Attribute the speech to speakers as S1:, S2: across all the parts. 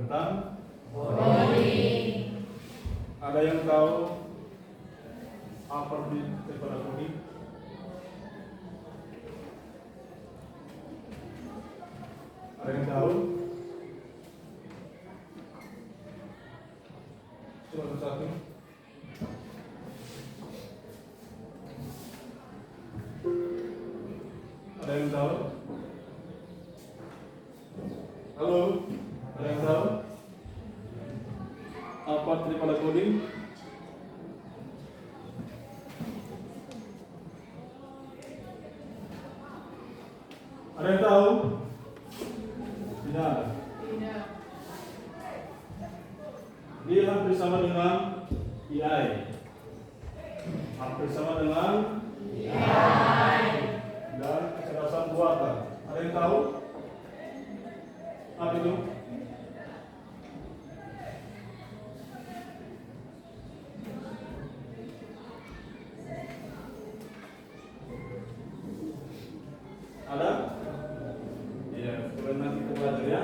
S1: tentang coding. Ada yang tahu apa arti daripada coding? Ada yang tahu? Coba satu. Ada yang tahu? Halo, ada yang tahu apa arti daripada coding? Ada yang tahu? Tidak. Dia hampir sama dengan AI. Hampir sama dengan AI dan kecerdasan buatan. Ada yang tahu? Apa itu? Ada? Ya, kemudian nanti kita belajar ya.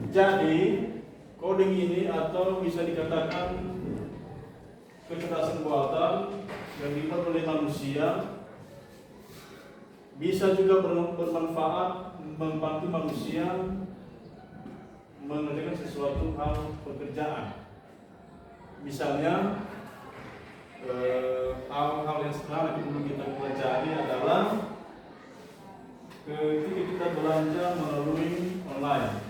S1: Jadi, coding ini atau bisa dikatakan kecerdasan buatan yang dibuat oleh manusia bisa juga bermanfaat membantu manusia mengerjakan sesuatu hal pekerjaan. Misalnya hal-hal yang sekarang perlu kita pelajari adalah ketika kita belanja melalui online.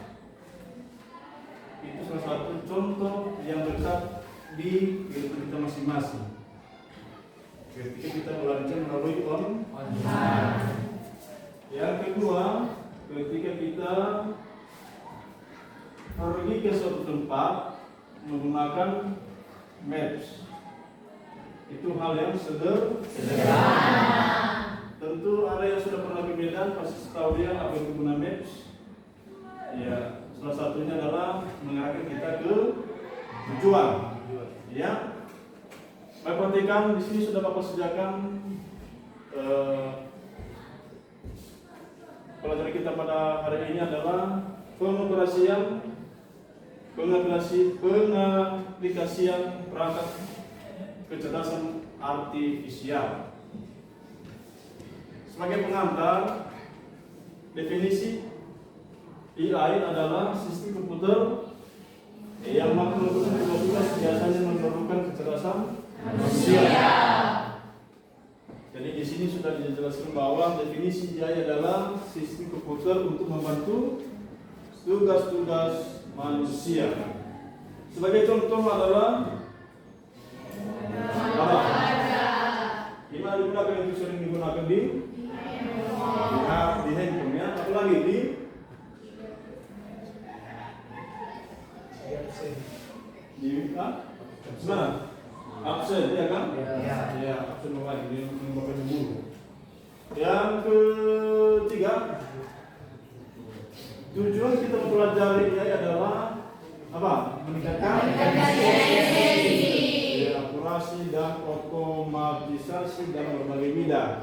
S1: Itu salah satu contoh yang dekat di kehidupan kita masing-masing. Ketika kita belanja melalui online. Yang kedua, ketika kita pergi ke suatu tempat menggunakan maps, itu hal yang sederhana. Tentu ada yang sudah pernah ke Medan pasti tahu dia apa itu guna maps. Ya, salah satunya adalah mengarahkan kita ke tujuan. Ya, baik, perhatikan di sini sudah Bapak sediakan pelajaran kita pada hari ini adalah pengaplikasian perangkat kecerdasan artifisial. Sebagai pengantar, definisi AI adalah sistem komputer yang melakukan tugas biasanya memerlukan kecerdasan manusia. Jadi di sini sudah dijelaskan bahwa definisi AI adalah sistem komputer untuk membantu tugas-tugas manusia. Sebagai contoh adalah gimana digunakan, itu sering digunakan di handphone ya, apalagi di mana? Absen ya kan? Ya, absen lagi di bapak dulu. Yang ketiga, tujuan kita mempelajari AI adalah apa? Meningkatkan akurasi dan otomatisasi dalam berbagai bidang.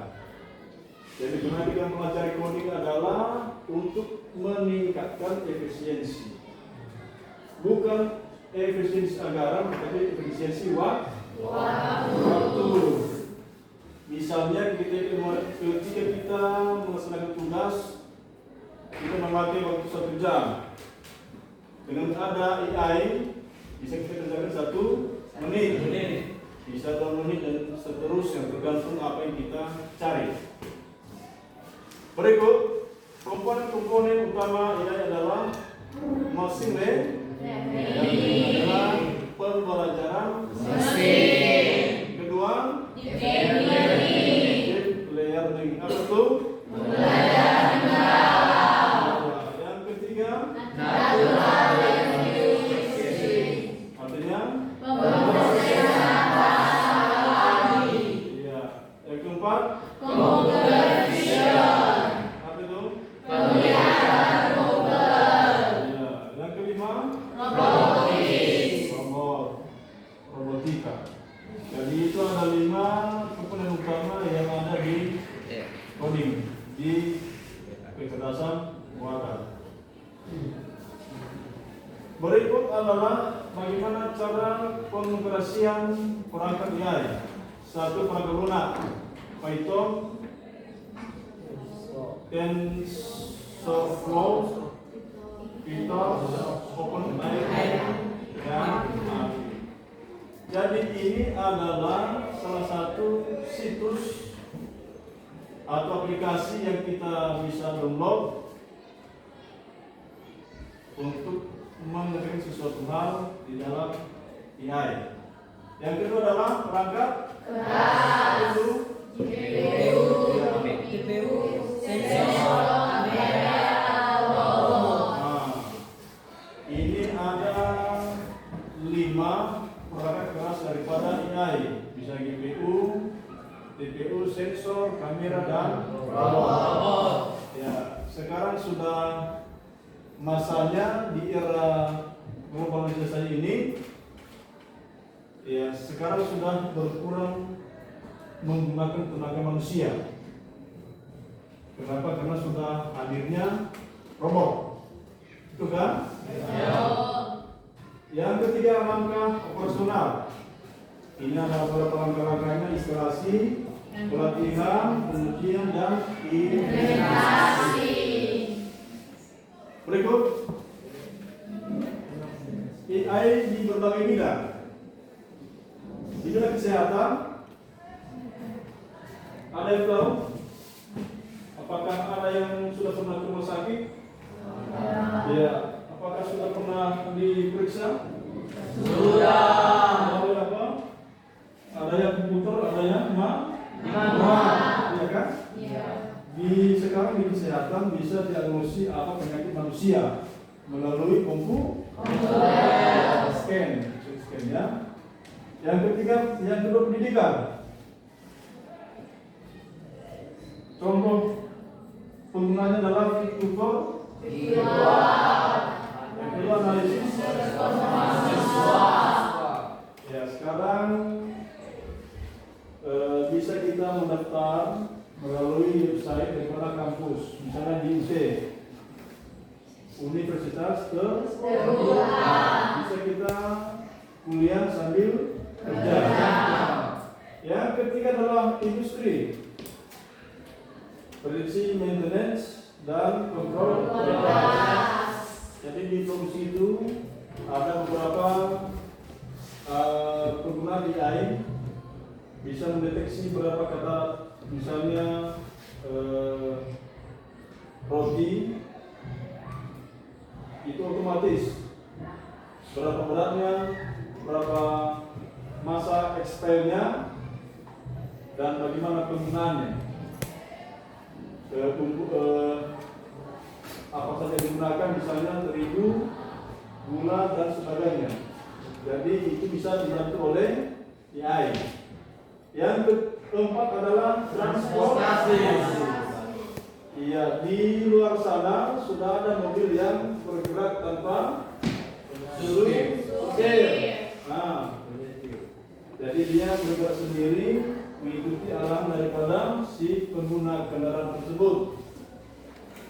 S1: Jadi tujuan kita mempelajari coding adalah untuk meningkatkan efisiensi. Bukan efisiensi anggaran, tapi efisiensi waktu. Misalnya ketika kita melaksanakan tugas, kita memakai waktu 1 jam. Dengan ada AI, bisa kita kerjakan 1 menit. Bisa 2 menit dan seterusnya, tergantung apa yang kita cari. Berikut komponen utama AI adalah machine learning, adalah pembelajaran mesin. Kedua, deep learning. Apa itu? Pembelajaran dalam. Yang ketiga, natural language. Artinya pemrosesan bahasa. Iya. Yang keempat, computer vision. Apa itu? Penglihatan komputer. Berikut adalah bagaimana cara pengoperasian perangkat AI. Satu, perangkat lunak, Python, TensorFlow, PyTorch, OpenAI, dan AI. Jadi ini adalah salah satu situs atau aplikasi yang kita bisa download untuk mengerjakan sesuatu hal di dalam AI. Yang kedua adalah perangkat keras,
S2: GPU, sensor, kamera,
S1: ini ada 5 perangkat keras daripada AI. Bisa GPU, CPU, sensor, kamera, dan robot. Ya, sekarang sudah masanya di era globalisasi ini, ya sekarang sudah berkurang menggunakan tenaga manusia. Kenapa? Karena sudah hadirnya robot, itu kan? Ya. Yang ketiga, langkah operasional. Ini adalah beberapa langkah-langkahnya: instalasi, pelatihan, pengujian, dan implementasi. Berikut AI di berbagai bidang. Di bidang kesehatan, ada yang tahu? Apakah ada yang sudah pernah ke rumah sakit? Ya. Apakah sudah pernah diperiksa? Sudah. Ada apa? Ada yang komputer, ada yang manual, ya kan? Iya. Sekarang di kesehatan bisa diagnosi apa penyakit manusia melalui komputer, scan ya. Yang ketiga, yang kedua pendidikan. Contoh penggunanya dalam tutor, yang kedua analisis siswa. Ya, sekarang bisa kita mendaftar melalui website daripada kampus, misalnya di UT, Universitas Terbuka. Bisa kita kuliah sambil kerja. Yang ketiga adalah industri, prediksi, maintenance, dan kontrol kualitas. Jadi di produksi itu ada beberapa penggunaan AI, bisa mendeteksi berapa kata, misalnya roti itu otomatis berapa beratnya, berapa masa expirednya, dan bagaimana penggunaannya, apa saja digunakan, misalnya terigu, gula, dan sebagainya. Jadi itu bisa dibantu oleh AI. Yang keempat adalah transportasi. Iya, di luar sana sudah ada mobil yang bergerak tanpa supir. Nah, jadi dia bergerak sendiri mengikuti arahan daripada si pengguna kendaraan tersebut.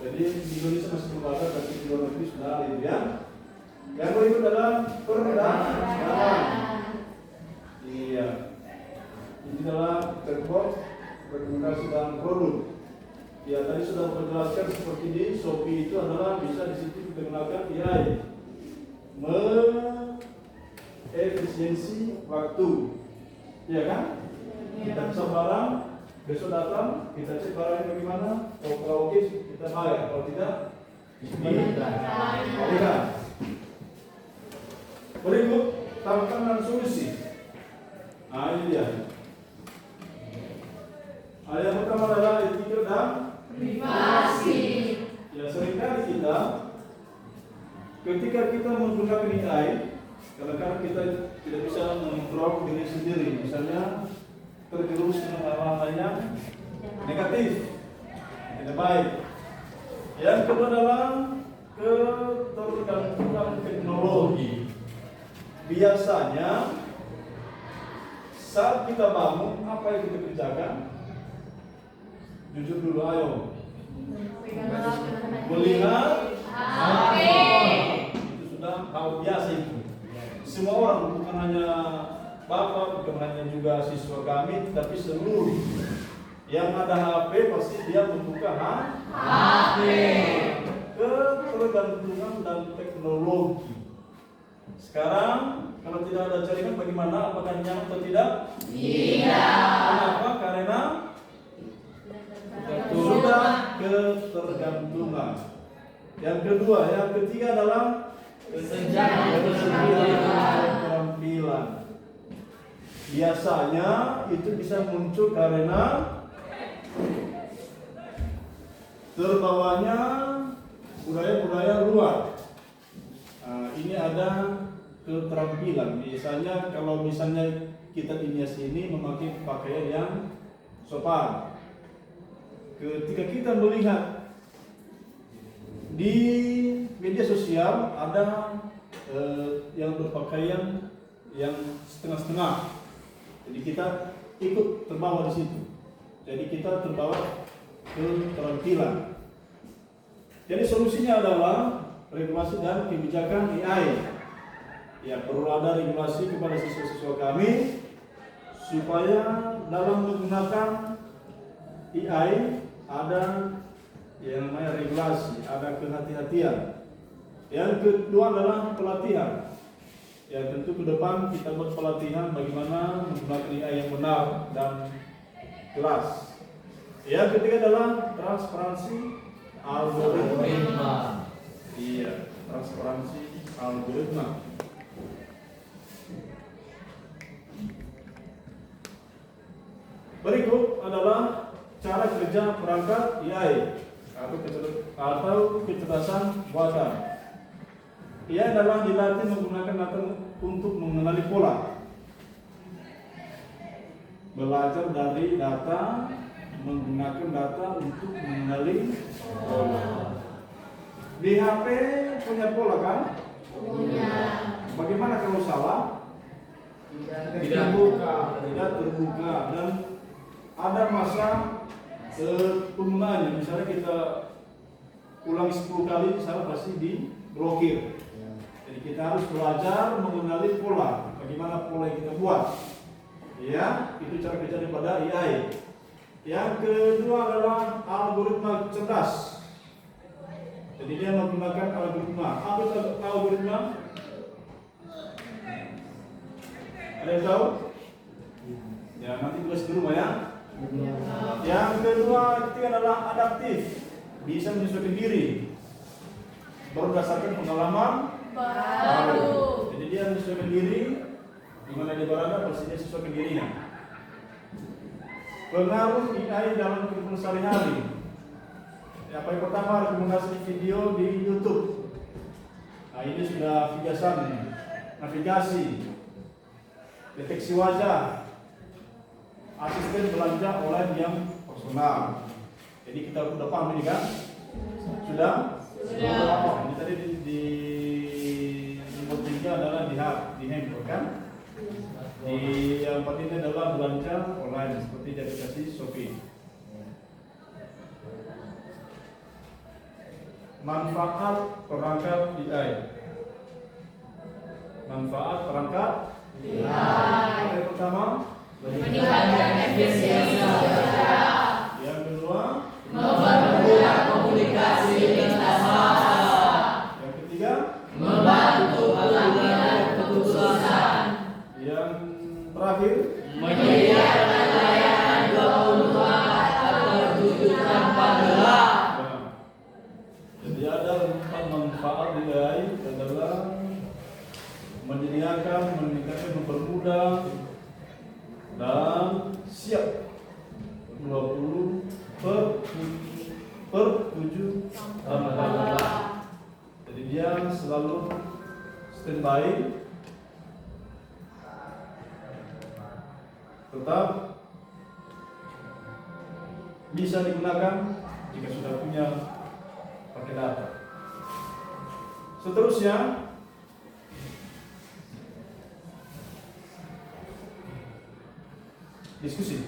S1: Jadi di Indonesia masih belum ada, tapi di luar negeri sudah ada itu ya. Yang berikut adalah perdagangan. Iya. Ini adalah chatbot, rekomendasi dan produk. Ya, tadi sudah menjelaskan seperti ini. Shopee itu adalah bisa di situ digunakan AI, efisiensi waktu, ya kan? Kita bisa barang, besok datang, kita cek barangnya bagaimana. Kalau oke kita bayar, kalau tidak dikembalikan. Berikut tantangan solusi. Nah, ini dia. Yang pertama adalah etika dan privasi. Ya, seringkali kita ketika kita menggunakan AI, kadang-kadang kita tidak bisa mengontrol diri sendiri. Misalnya terjerumus ke hal-hal yang negatif, tidak baik. Yang kedua adalah ketergantungan teknologi. Biasanya saat kita bangun, apa yang kita kerjakan? Jujur dulu, ayo. Melihat HP. Itu sudah semua orang, bukan hanya Bapak, bukan hanya juga siswa kami, tapi seluruh yang ada HP pasti dia membuka HP. Ketergantungan dan teknologi. Sekarang kalau tidak ada jaringan bagaimana? Apakah nyaman atau tidak? Tidak. Kenapa? Karena sudah ketergantungan. Yang kedua, yang ketiga adalah keterampilan. Biasanya itu bisa muncul karena terbawanya budaya-budaya luar. Ini ada keterampilan. Misalnya kalau kita di sini memakai pakaian yang sopan. Ketika kita melihat di media sosial ada yang berpakaian yang setengah-setengah. Jadi kita ikut terbawa di situ. Jadi kita terbawa keterampilan. Jadi solusinya adalah regulasi dan kebijakan AI. Ya, perlu ada regulasi kepada siswa-siswa kami supaya dalam menggunakan AI ada yang namanya regulasi, ada kehati-hatian. Yang kedua adalah pelatihan. Ya, tentu ke depan kita buat pelatihan bagaimana menggunakan AI yang benar dan jelas. Yang ketiga adalah transparansi algoritma. Iya, transparansi algoritma. Berikut adalah cara kerja perangkat AI atau kecerdasan buatan. Ia adalah dilatih menggunakan data untuk mengenali pola. Belajar dari data, menggunakan data untuk mengenali pola. Di HP punya pola kan?
S2: Punya.
S1: Bagaimana kalau salah? Tidak terbuka dan ada masa penggunaannya. Misalnya kita ulang 10 kali salah pasti diblokir. Jadi kita harus belajar mengenali pola. Bagaimana pola yang kita buat. Ya, itu cara kerja daripada AI. Yang kedua adalah algoritma cerdas. Jadi dia menggunakan algoritma. Apa itu algoritma? Ada yang tahu? Ya, nanti tulis di rumah ya. Yang ketiga adalah adaptif. Bisa menyesuaikan diri. Berdasarkan pengalaman baru. Jadi dia menyesuaikan diri. Di mana dia berada, pasti dia sesuaikan dirinya. Pengaruh AI dalam kehidupan sehari-hari. Yang paling pertama rekomendasi video di YouTube. Nah, ini sudah kebiasaan navigasi, deteksi wajah, asisten belanja online yang personal. Jadi kita sudah paham ini kan? Sudah? Ini tadi di nomor 3 adalah di handphone kan? Di yang 4 ini adalah belanja online seperti di aplikasi Shopee. Manfaat perangkat AI. Manfaat perangkat AI. Yang pertama,
S2: Meningkatkan efisiensi kerja.
S1: yang kedua,
S2: Mempermudah komunikasi lintas massa.
S1: yang ketiga,
S2: Membantu pengambilan keputusan.
S1: yang terakhir,
S2: Menyediakan layanan 24/7 tanpa lelah.
S1: jadi ada 4 manfaat di AI adalah menyediakan, meningkatkan, mempermudah dan siap 20 per 7 tanpa lelah. Jadi dia selalu standby, tetap bisa digunakan jika sudah punya pakai data. Seterusnya, diskusi.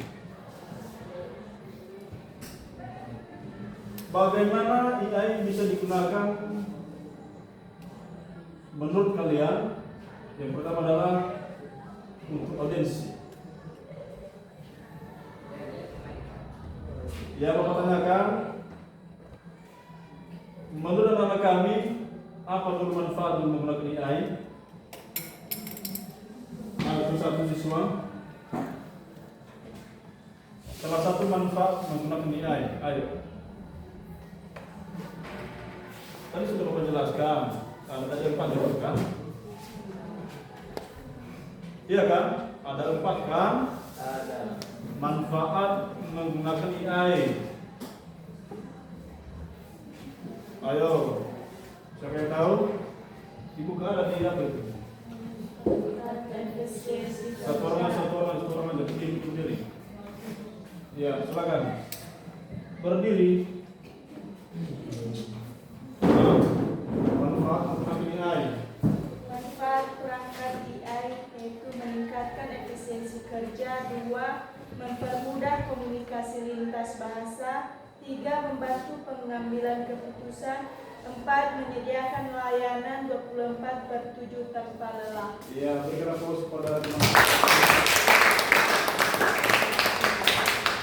S1: Bagaimana AI bisa digunakan menurut kalian Yang pertama adalah untuk audiensi. Ya, Bapak tanyakan, menurut anak kami, apa dulu manfaat menggunakan AI? Nah, itu satu siswa. Salah satu manfaat menggunakan AI, ayo. Tadi sudah Bapak jelaskan, ada 4 juga kan? Iya kan? Ada 4 kan?
S2: Ada.
S1: Manfaat menggunakan AI. Ayo, siapa yang tahu? Ibu ada di apa itu? Satu orang aja, berdiri. Ya, silakan. Berdiri. Manfaat menggunakan AI.
S3: Manfaat perangkat AI yaitu meningkatkan efisiensi kerja. 2. Mempermudah komunikasi lintas bahasa. 3. Membantu pengambilan keputusan. 4. Menyediakan layanan 24/7 tanpa lelah.
S1: Ya, berikan aplaus kepada teman.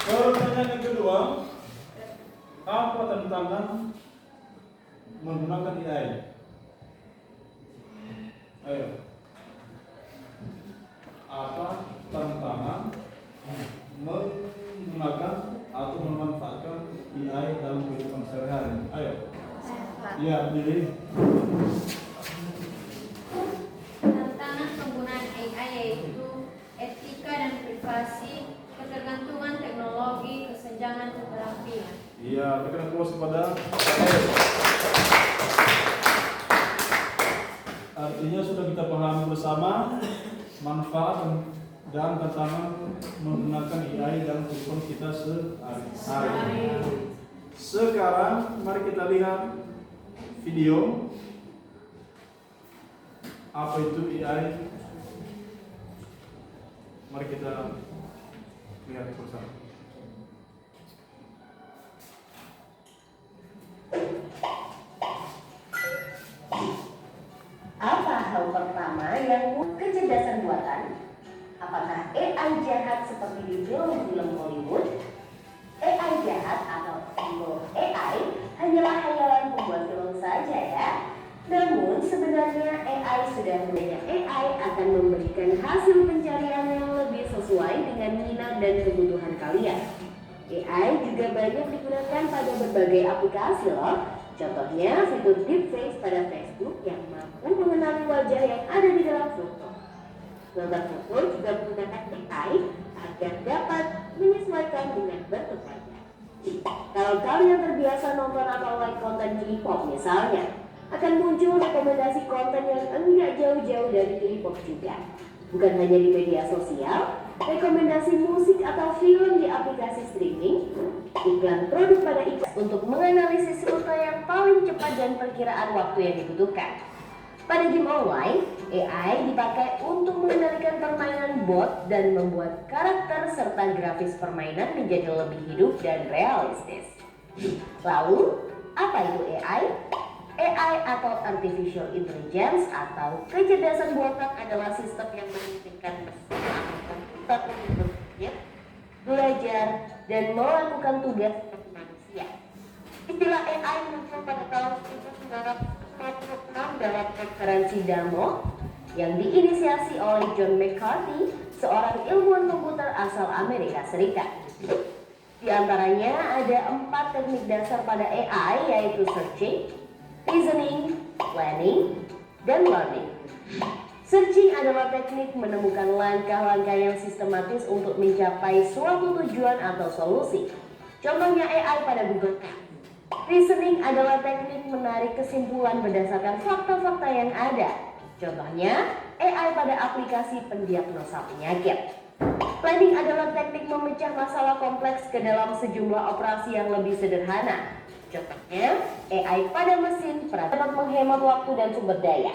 S1: Pertanyaan yang kedua, apa tantangan menggunakan AI? Ayo. Apa tantangan menggunakan atau memanfaatkan AI dalam kehidupan sehari-hari? Ayo. Ya, pilih.
S4: Tantangan penggunaan AI yaitu etika dan privasi, ketergantungan teknologi, kesenjangan keterampilan.
S1: Iya, berikan aplaus kepada. Artinya sudah kita pahami bersama manfaat dan tantangan menggunakan AI dalam kehidupan kita sehari-hari. Sekarang mari kita lihat video. Apa itu AI? Mari kita lihat bersama.
S5: Apa hal pertama yang kecerdasan buatan? Apakah AI jahat seperti di film-film Hollywood? AI jahat atau evil AI hanyalah khayalan pembuat film saja ya. Namun sebenarnya AI sudah banyak. AI akan memberikan hasil pencarian yang lebih sesuai dengan minat dan kebutuhan kalian. AI juga banyak digunakan pada berbagai aplikasi loh. Contohnya fitur deepfake pada Facebook yang mampu mengenali wajah yang ada di dalam foto. Filter foto juga menggunakan AI agar dapat menyesuaikan dengan bentuk wajah. Kalau kalian terbiasa nonton atau like konten K-pop misalnya, akan muncul rekomendasi konten yang enggak jauh-jauh dari K-pop juga. Bukan hanya di media sosial, rekomendasi musik atau film di aplikasi streaming, iklan produk pada iklan untuk menganalisis rute yang paling cepat dan perkiraan waktu yang dibutuhkan. Pada game online, AI dipakai untuk mengendalikan permainan bot dan membuat karakter serta grafis permainan menjadi lebih hidup dan realistis. Lalu, apa itu AI? AI atau Artificial Intelligence atau kecerdasan buatan adalah sistem yang memungkinkan mesin atau komputer untuk berpikir, belajar, dan melakukan tugas seperti manusia. Istilah AI muncul pada tahun 1946 dalam konferensi Dartmouth yang diinisiasi oleh John McCarthy, seorang ilmuwan komputer asal Amerika Serikat. Di antaranya ada 4 teknik dasar pada AI yaitu searching, reasoning, planning, dan learning. Searching adalah teknik menemukan langkah-langkah yang sistematis untuk mencapai suatu tujuan atau solusi. Contohnya AI pada Google Maps. Reasoning adalah teknik menarik kesimpulan berdasarkan fakta-fakta yang ada. Contohnya AI pada aplikasi pendiagnosa penyakit. Planning adalah teknik memecah masalah kompleks ke dalam sejumlah operasi yang lebih sederhana. Contohnya, AI pada mesin dapat menghemat waktu dan sumber daya.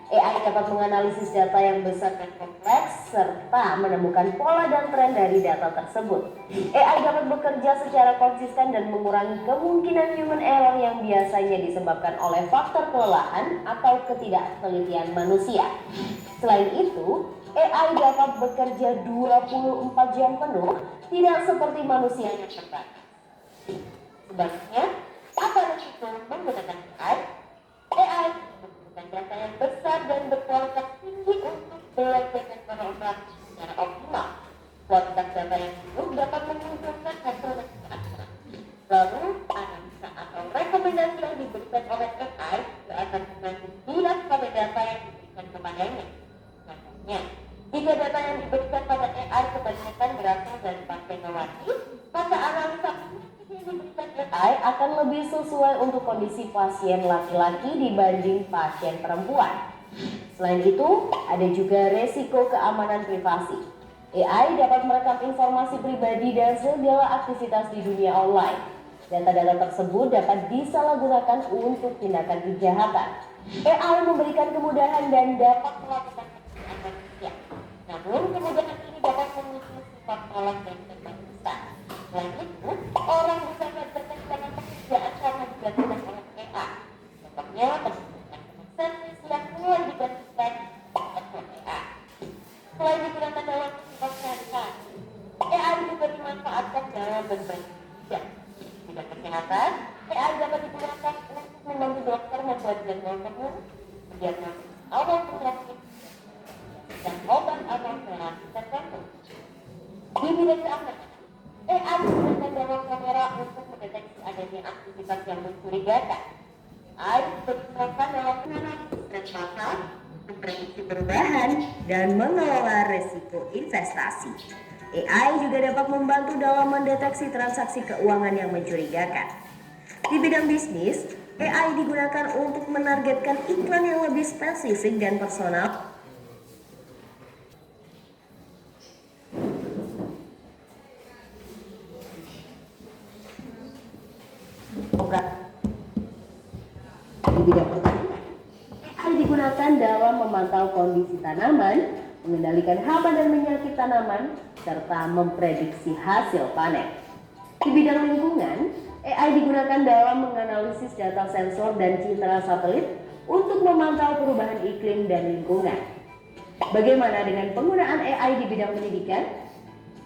S5: AI dapat menganalisis data yang besar dan kompleks serta menemukan pola dan tren dari data tersebut. AI dapat bekerja secara konsisten dan mengurangi kemungkinan human error yang biasanya disebabkan oleh faktor kelelahan atau ketidaktelitian manusia. Selain itu, AI dapat bekerja 24 jam penuh, tidak seperti manusia yang terbatas. Sebaliknya, apa resiko menggunakan AI? AI membutuhkan data yang besar dan berkualitas tinggi untuk belajar dan beroperasi secara optimal. Kualitas data yang buruk dapat memunculkan hasil yang tidak akurat. Lalu, analisa atau rekomendasi yang diberikan oleh AI akan mengandung bias pada data yang diberikan kepadanya. Contohnya, jika data yang diberikan pada AI kebanyakan berasal dari pasien lelaki, maka analisa yang diberikan AI akan lebih sesuai untuk kondisi pasien laki-laki dibanding pasien perempuan. Selain itu, ada juga resiko keamanan privasi. AI dapat merekam informasi pribadi dan segala aktivitas di dunia online. Data-data tersebut dapat disalahgunakan untuk tindakan kejahatan. AI memberikan kemudahan dan dapat melakukan pekerjaan manusia. Namun, kemudahan ini dapat memicu sifat malas dan tergesa. Selain itu, orang bisa tertekan dengan pekerjaan karena digantikan oleh AI. Contohnya, pekerjaan servis yang mulai digantikan oleh AI. Selain digunakan dalam kehidupan sehari-hari, AI juga dimanfaatkan dalam berbagai bidang. Bidang kesehatan, AI dapat digunakan untuk membantu dokter membuat jadwal penuh, mendiagnosis awal penyakit, dan obat atau terapi tertentu. Di bidang keamanan, AI digunakan dalam kamera untuk mendeteksi adanya aktivitas yang mencurigakan. AI digunakan dalam analisis dan pasar, memprediksi perubahan, dan mengelola risiko investasi. AI juga dapat membantu dalam mendeteksi transaksi keuangan yang mencurigakan. Di bidang bisnis, AI digunakan untuk menargetkan iklan yang lebih spesifik dan personal. Di bidang pertanian, AI digunakan dalam memantau kondisi tanaman, mengendalikan hama dan penyakit tanaman, serta memprediksi hasil panen. Di bidang lingkungan, AI digunakan dalam menganalisis data sensor dan citra satelit untuk memantau perubahan iklim dan lingkungan. Bagaimana dengan penggunaan AI di bidang pendidikan?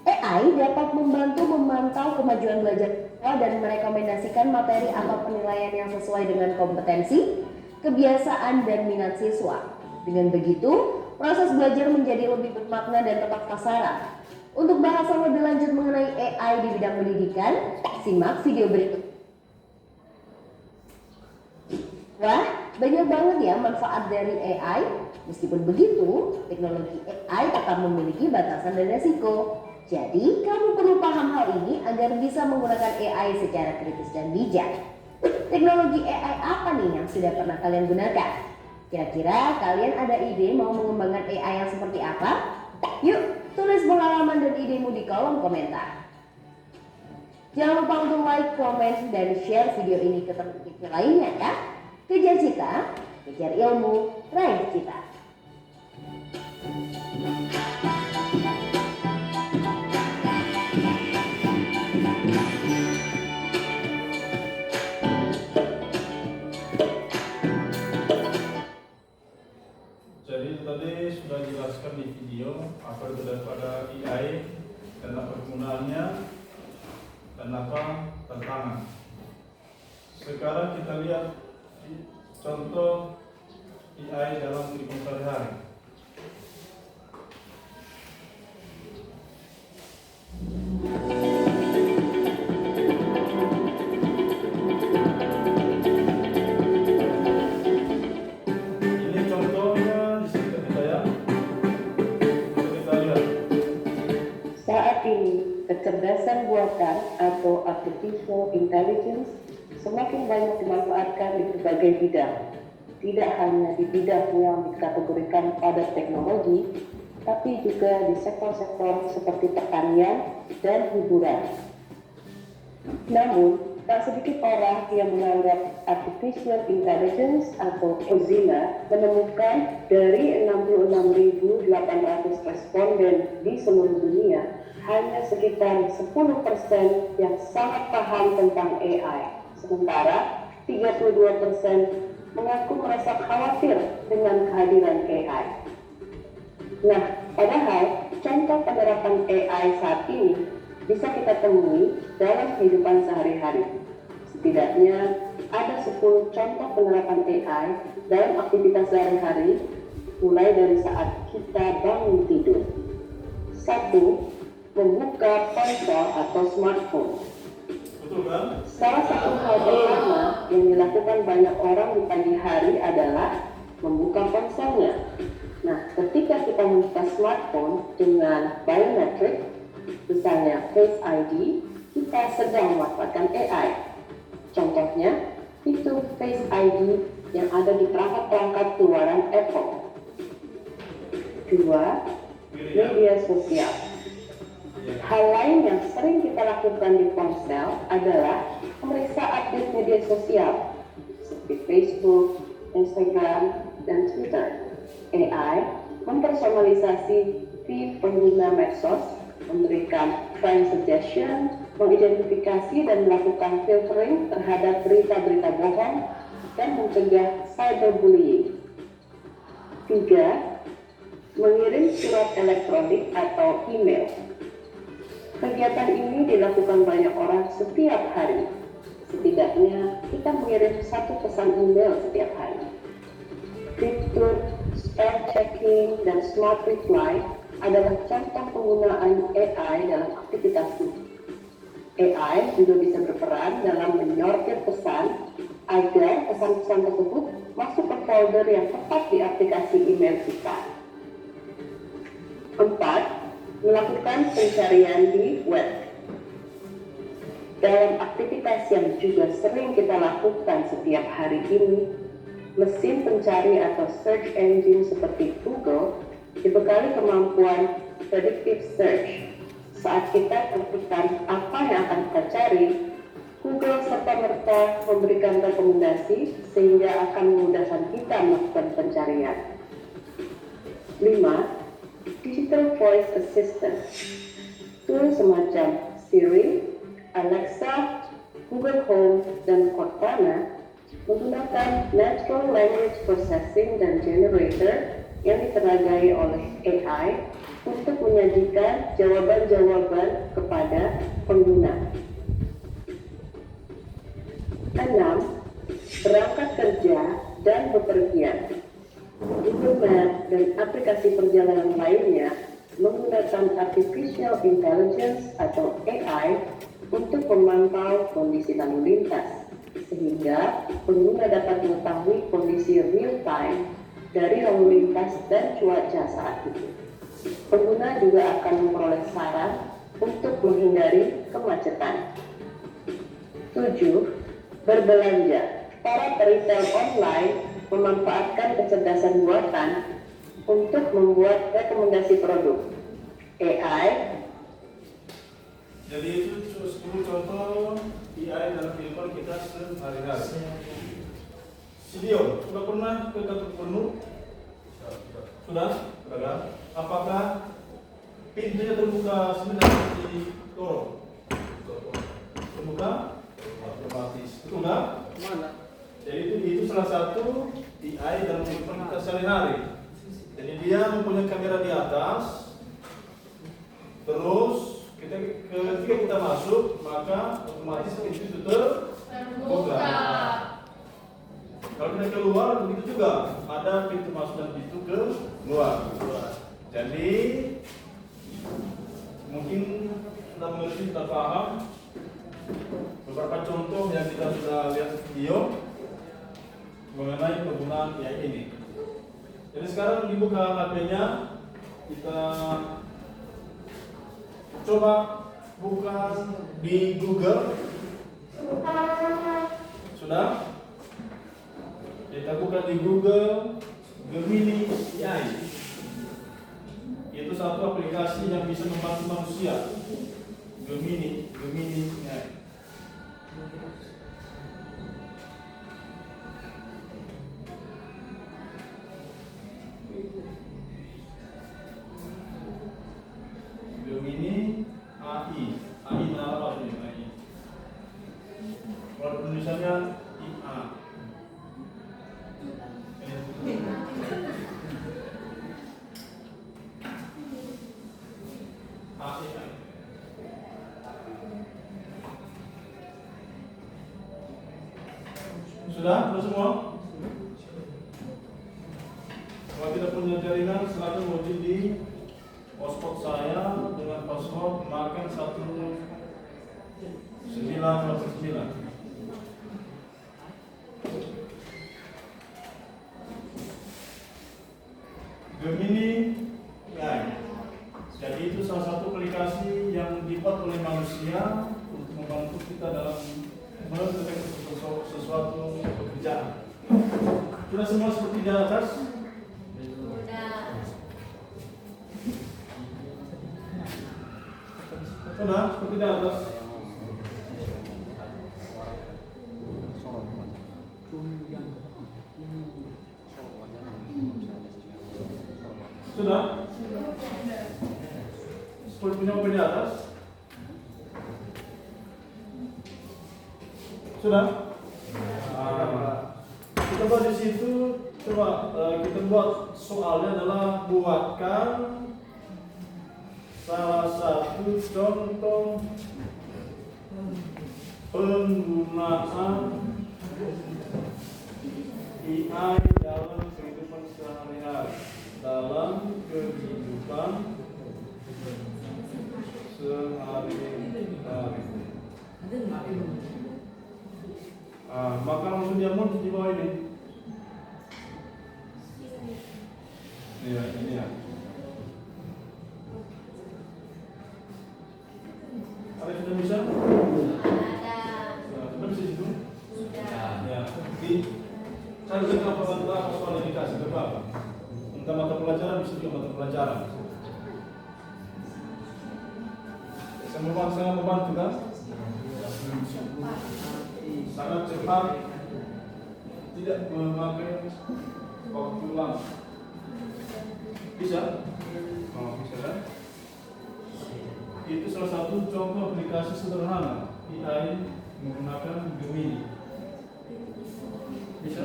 S5: AI dapat membantu memantau kemajuan belajar siswa dan merekomendasikan materi atau penilaian yang sesuai dengan kompetensi, kebiasaan, dan minat siswa. Dengan begitu, proses belajar menjadi lebih bermakna dan tepat sasaran. Untuk bahasan lebih lanjut mengenai AI di bidang pendidikan, simak video berikut. Wah, banyak banget ya manfaat dari AI. Meskipun begitu, teknologi AI tetap memiliki batasan dan resiko. Jadi, kamu perlu paham hal ini agar bisa menggunakan AI secara kritis dan bijak. Teknologi AI apa nih yang sudah pernah kalian gunakan? Kira-kira kalian ada ide mau mengembangkan AI yang seperti apa? Yuk, tulis pengalaman dan idemu di kolom komentar. Jangan lupa untuk like, komen, dan share video ini ke teman kita lainnya ya. Kejar cita, kejar ilmu, raih cita.
S1: Jadi tadi sudah dijelaskan di video apa itu daripada AI dan apa kegunaannya dan apa tantangan. Sekarang kita lihat contoh AI dalam kehidupan sehari-hari. Ini contohnya di sini kita ya. Kita lihat.
S6: Saat ini, kecerdasan buatan atau artificial intelligence semakin banyak dimanfaatkan di berbagai bidang. Tidak hanya di bidang yang dikategorikan pada teknologi, tapi juga di sektor-sektor seperti pertanian dan hiburan. Namun, tak sedikit orang yang menganggap artificial intelligence atau Mozilla menemukan dari 66.800 responden di seluruh dunia, hanya sekitar 10% yang sangat paham tentang AI. Sementara 32% mengaku merasa khawatir dengan kehadiran AI. Nah, padahal contoh penerapan AI saat ini bisa kita temui dalam kehidupan sehari-hari. Setidaknya ada 10 contoh penerapan AI dalam aktivitas sehari-hari, mulai dari saat kita bangun tidur. 1. Membuka ponsel atau smartphone.
S1: Betul kan?
S6: Salah satu hal pertama yang dilakukan banyak orang di pagi hari adalah membuka ponselnya. Nah, ketika kita membuka smartphone dengan biometrik, misalnya Face ID, kita sedang memanfaatkan AI. Contohnya, fitur Face ID yang ada di perangkat-perangkat keluaran Apple. 2. Media sosial. Hal lain yang sering kita lakukan di ponsel adalah memeriksa update media sosial seperti Facebook, Instagram, dan Twitter. AI mempersonalisasi feed pengguna medsos, memberikan trend suggestion, mengidentifikasi dan melakukan filtering terhadap berita-berita bohong, dan mencegah cyberbullying. 3. Mengirim surat elektronik atau email. Kegiatan ini dilakukan banyak orang setiap hari. Setidaknya kita mengirim 1 pesan email setiap hari. Fitur spell checking dan smart reply adalah contoh penggunaan AI dalam aktivitas ini. AI juga bisa berperan dalam menyortir pesan agar pesan-pesan tersebut masuk ke folder yang tepat di aplikasi email kita. 4. Melakukan pencarian di web. Dalam aktivitas yang juga sering kita lakukan setiap hari ini, mesin pencari atau search engine seperti Google dibekali kemampuan predictive search. Saat kita tentukan apa yang akan kita cari, Google serta-merta memberikan rekomendasi sehingga akan memudahkan kita melakukan pencarian. 5. Digital Voice Assistant. Tool semacam Siri, Alexa, Google Home, dan Cortana menggunakan Natural Language Processing dan Generator yang ditenagai oleh AI untuk menyajikan jawaban-jawaban kepada pengguna. 6. Berangkat kerja dan bepergian. Google Maps dan aplikasi perjalanan lainnya menggunakan Artificial Intelligence atau AI untuk memantau kondisi lalu lintas, sehingga pengguna dapat mengetahui kondisi real time dari lalu lintas dan cuaca saat itu. Pengguna juga akan memperoleh saran untuk menghindari kemacetan. 7. Berbelanja. Para peritel online memanfaatkan kecerdasan buatan untuk membuat rekomendasi produk. AI.
S1: Jadi itu 10 contoh AI dalam kehidupan kita sehari-hari. Sidion, sudah pernah ke kantor gubernur? Sudah? Sudah. Apakah pintunya terbuka sebenarnya di dorong? Terbuka? Otomatis. Sudah? Mana? Jadi itu salah satu AI dalam kehidupan kita sehari-hari. Jadi dia mempunyai kamera di atas, terus ketika kita masuk maka otomatis pintu itu terbuka. Kalau kita keluar begitu juga, ada pintu masuk dan pintu keluar. Jadi mungkin sudah mengerti, kita paham beberapa contoh yang kita sudah lihat di video mengenai penggunaan AI ini. Jadi sekarang dibuka HP-nya, kita coba buka di Google. Sudah? Kita buka di Google Gemini AI. Itu satu aplikasi yang bisa membantu manusia. Gemini AI. Gemini AI. AI apa ini? AI. Kalau penulisannya IA. AI. Sudah semua? Kalau tidak punya jaringan, silakan login di hotspot saya dengan password makan 1989. Gemini AI. Jadi itu salah satu aplikasi yang dibuat oleh manusia untuk membantu kita dalam mendeteksi sesuatu pekerjaan. Sudah semua seperti di atas? Sudah seperti di atas. Sudah? Sepertinya di atas. Sudah? Kita buat di situ. Coba kita buat soalnya adalah buatkan salah satu contoh penggunaan AI dalam kehidupan sehari-hari. Dalam kehidupan sehari-hari. Maka langsung diamond di bawah ini. Iya, ini ya. Ada sudah bisa? Sudah bisa itu? Ya. Saya dengar apa soal yang dikasih ke Bapak. Entah mata pelajaran bisa juga mata pelajaran. Sangat membantu kan? Sangat cepat, tidak memakai waktu lama. Bisa? Oh, bisa kan? Itu salah satu contoh aplikasi sederhana AI menggunakan Gemini. Bisa?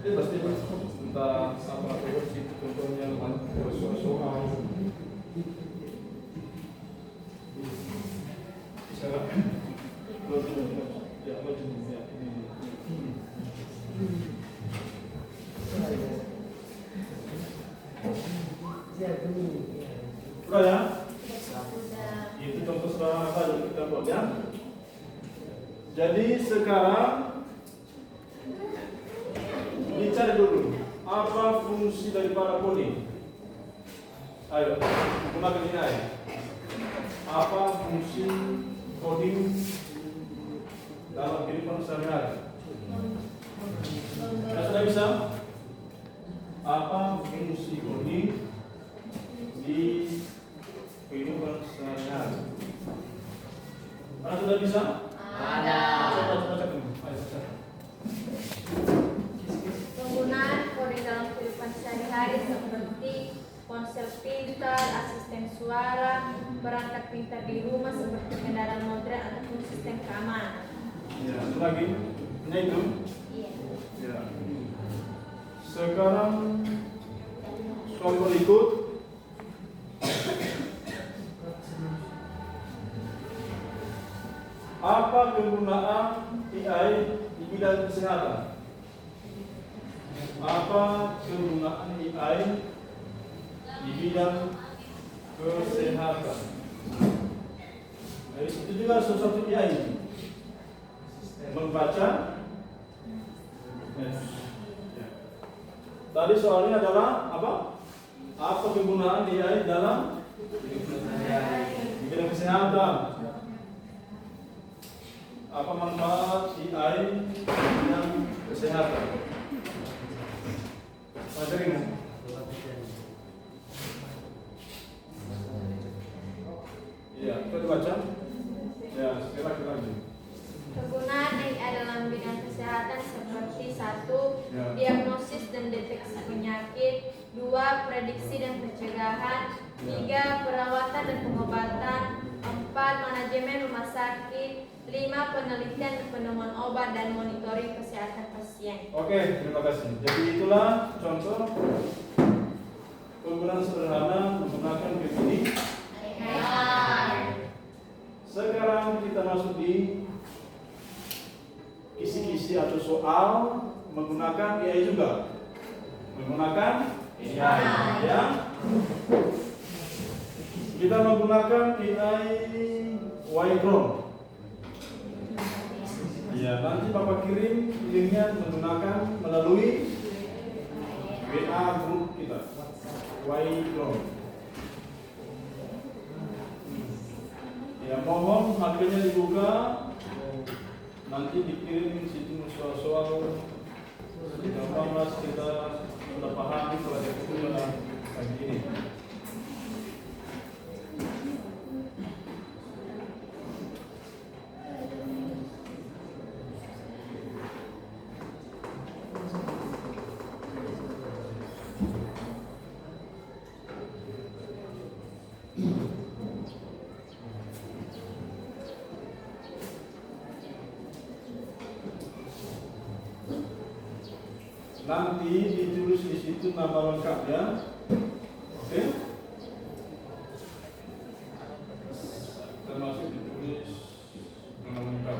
S1: Dia pasti tentang apa itu contohnya soal. Bisa kan? Ya, sudah ya? Itu contoh sederhana saja kita buat ya. Jadi sekarang dicari dulu apa fungsi daripada coding. Ayo, gunakan ini aja. Apa fungsi coding dalam kehidupan sehari-hari? Sudah bisa? Apa fungsi coding di kehidupan sehari-hari? Sudah bisa?
S4: Ada.
S1: Coba cek dulu. Ayo cek.
S4: Penggunaan coding dalam kehidupan sehari-hari seperti ponsel pintar, asisten suara, perangkat pintar di rumah seperti kendaraan modern ataupun sistem keamanan.
S1: Ya, satu lagi. Ini itu.
S4: Iya.
S1: Ya. Sekarang contoh berikut. Apa kegunaan AI di bidang kesehatan? Apa kegunaan AI di bidang kesehatan? Jadi itu juga sesuatu AI membaca. Tadi soalnya adalah apa? Apa kegunaan AI dalam bidang kesehatan? Apa manfaat AI dalam kesehatan? Baca ini. Ya, kita baca. Ya, sekarang kita
S4: diagnosis dan deteksi penyakit. 2. Prediksi dan pencegahan. 3. Perawatan dan pengobatan. 4. Manajemen rumah sakit. 5. Penelitian dan penemuan obat dan monitoring kesehatan pasien.
S1: Oke, terima kasih. Jadi itulah contoh penggunaan sederhana menggunakan PPD. Sekarang kita masuk di kisi-kisi atau soal menggunakan AI juga. Menggunakan AI, ya. Kita menggunakan AI Y-Drone. Ya, nanti Bapak kirim linknya menggunakan melalui WA grup kita. Y-Drone. Ya, mohon HP-nya dibuka. Nanti dikirim situ soal-soal gampang lah, kita sudah pahami kalau itu pada pagi ini. Nanti ditulis di situ nama lengkapnya, oke? Termasuk ditulis nama lengkap.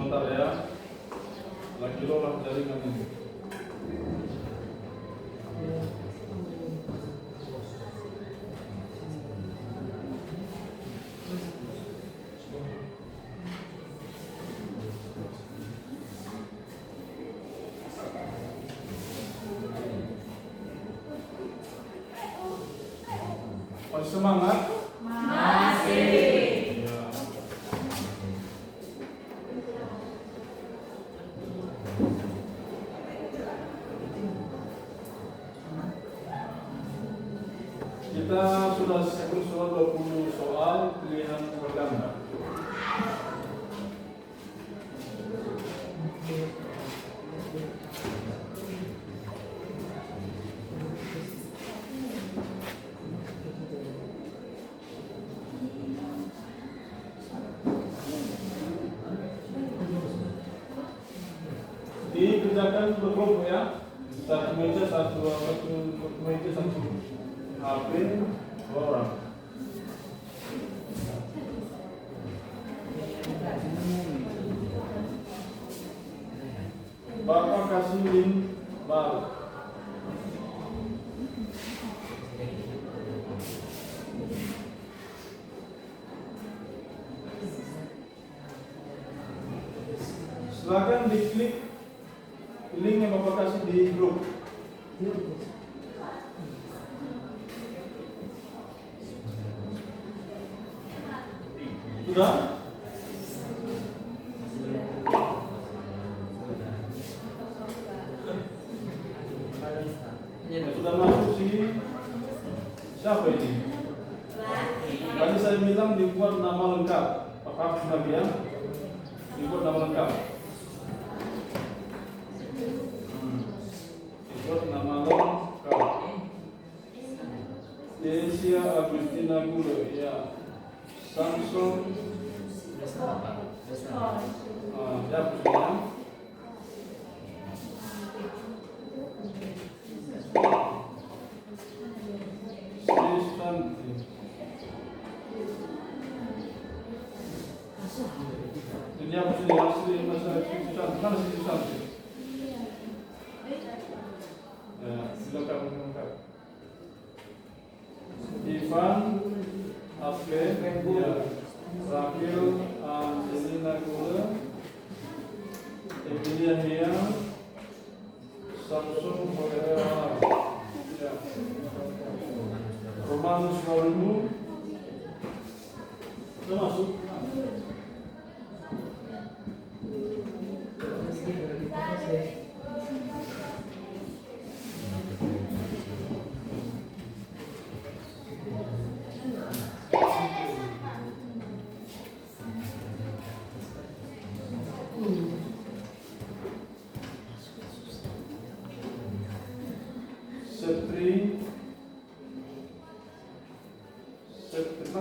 S1: Sebentar ya, lagi lolah jaringan ini. Masih semangat? Masih. Ya. Kita sudah soal 20 soal pilihan berganda. Dikerjakan berkelompok ya, satu meja satu HP 2 orang. Bapak kasih link baru. Silakan diklik link yang Bapak kasih di grup. Sudah? Sudah masuk sini. Siapa ini? Tadi saya bilang dibuat nama lengkap. Pak sudah bilang dibuat nama lengkap. Dibuat nama lengkap. Desia Agustina Gulo, ya. Samsung. Ya, punya. Ini apa sih asli masalah susah, mana sih susah? Ya, lengkap. Ivan, Asle, ya, Rakil, Angelina Gula, Emilia. Yahya Samsung Korea ya. Roman Suarmu sudah masuk.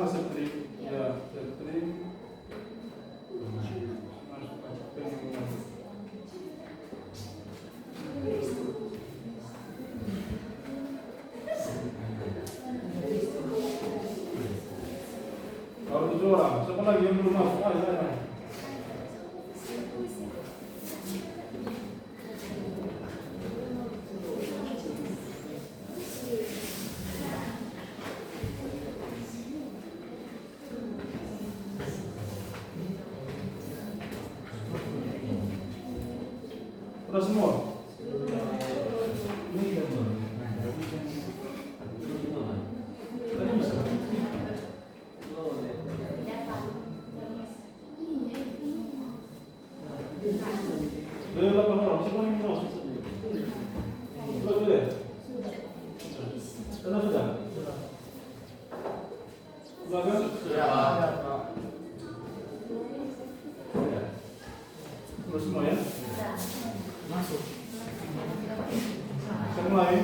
S1: Setri ya, Setri kalau 7 orang, siapa lagi yang belum masuk? Ayo. Udah semua? Tadi bisa? Udah 8 orang, siapa yang mau masuk? Sudah? Sudah? Sudah kan? Sudah semua ya? Masuk. Kita mulai.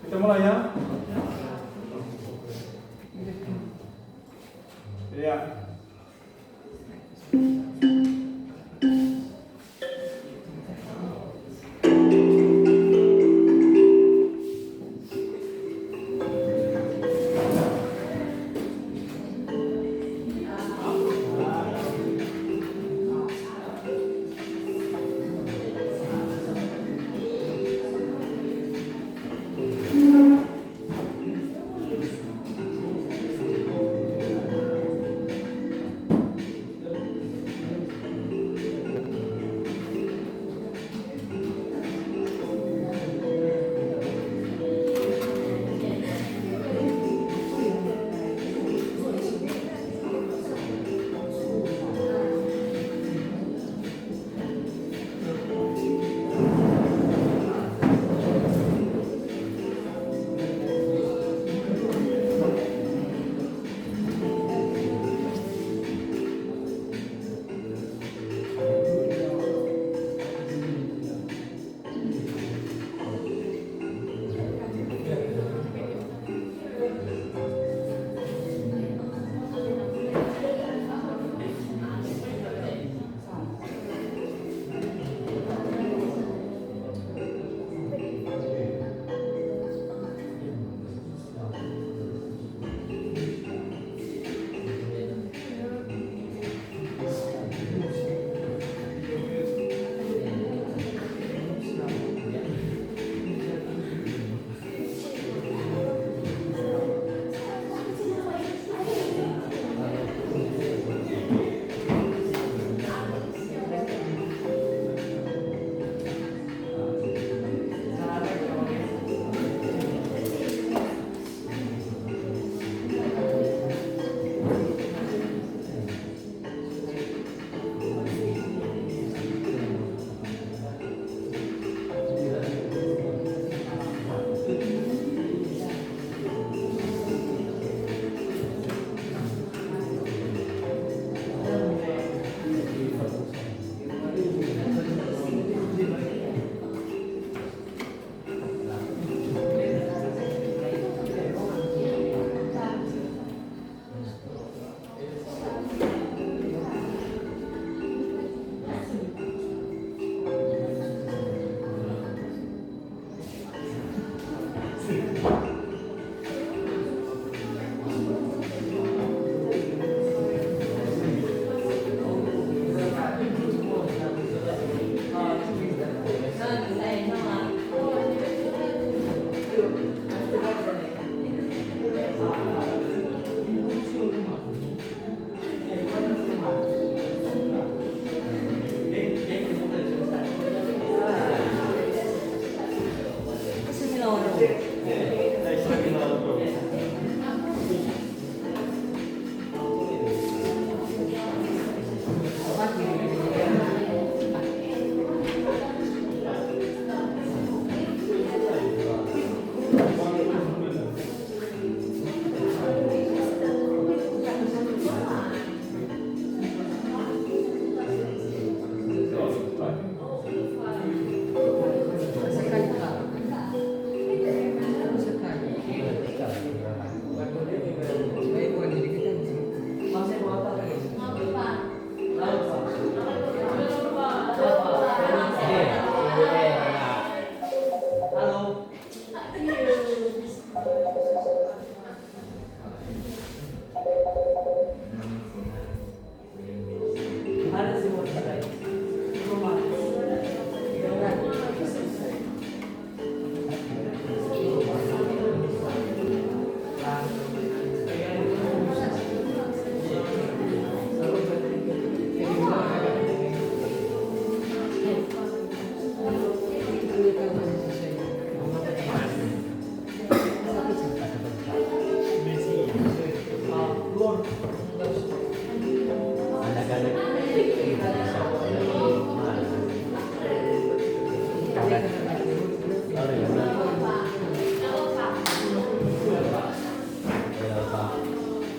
S1: Kita mulai ya. Ya.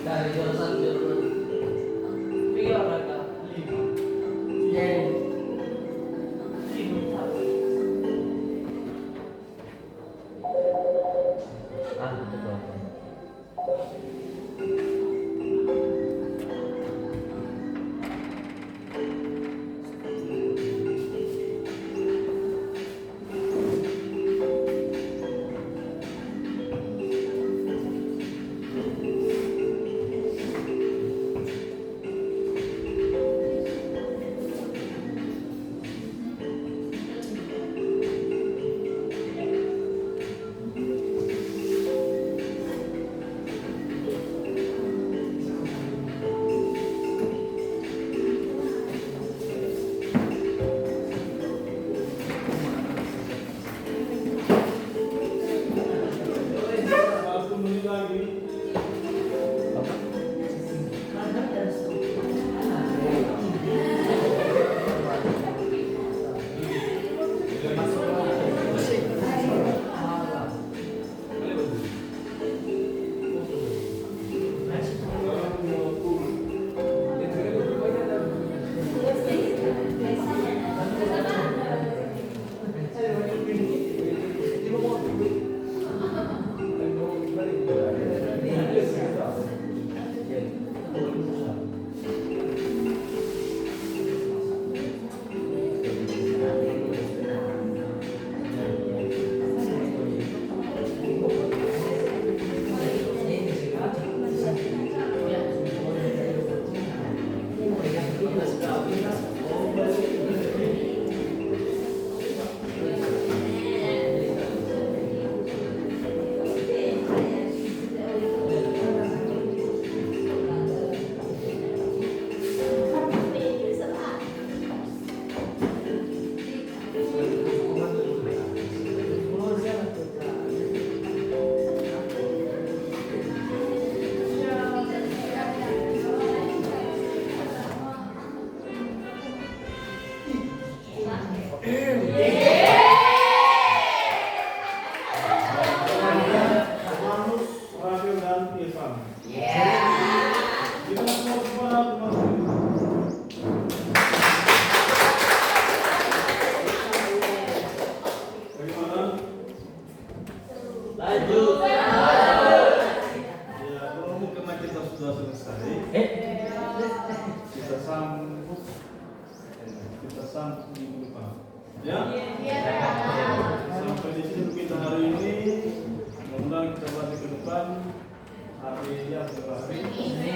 S2: Dari jurusan tiga mereka lima.
S1: Satu menit lagi. Manus, Rafil dan Irfan. Kita semua bagaimana?
S2: Lanjut.
S1: Ya, kalau karena kita sudah selesai, kita sambut minggu depan. Ya? Sampai di sini kita hari ini. Mudah-mudahan kita balik ke depan hari yang terakhir.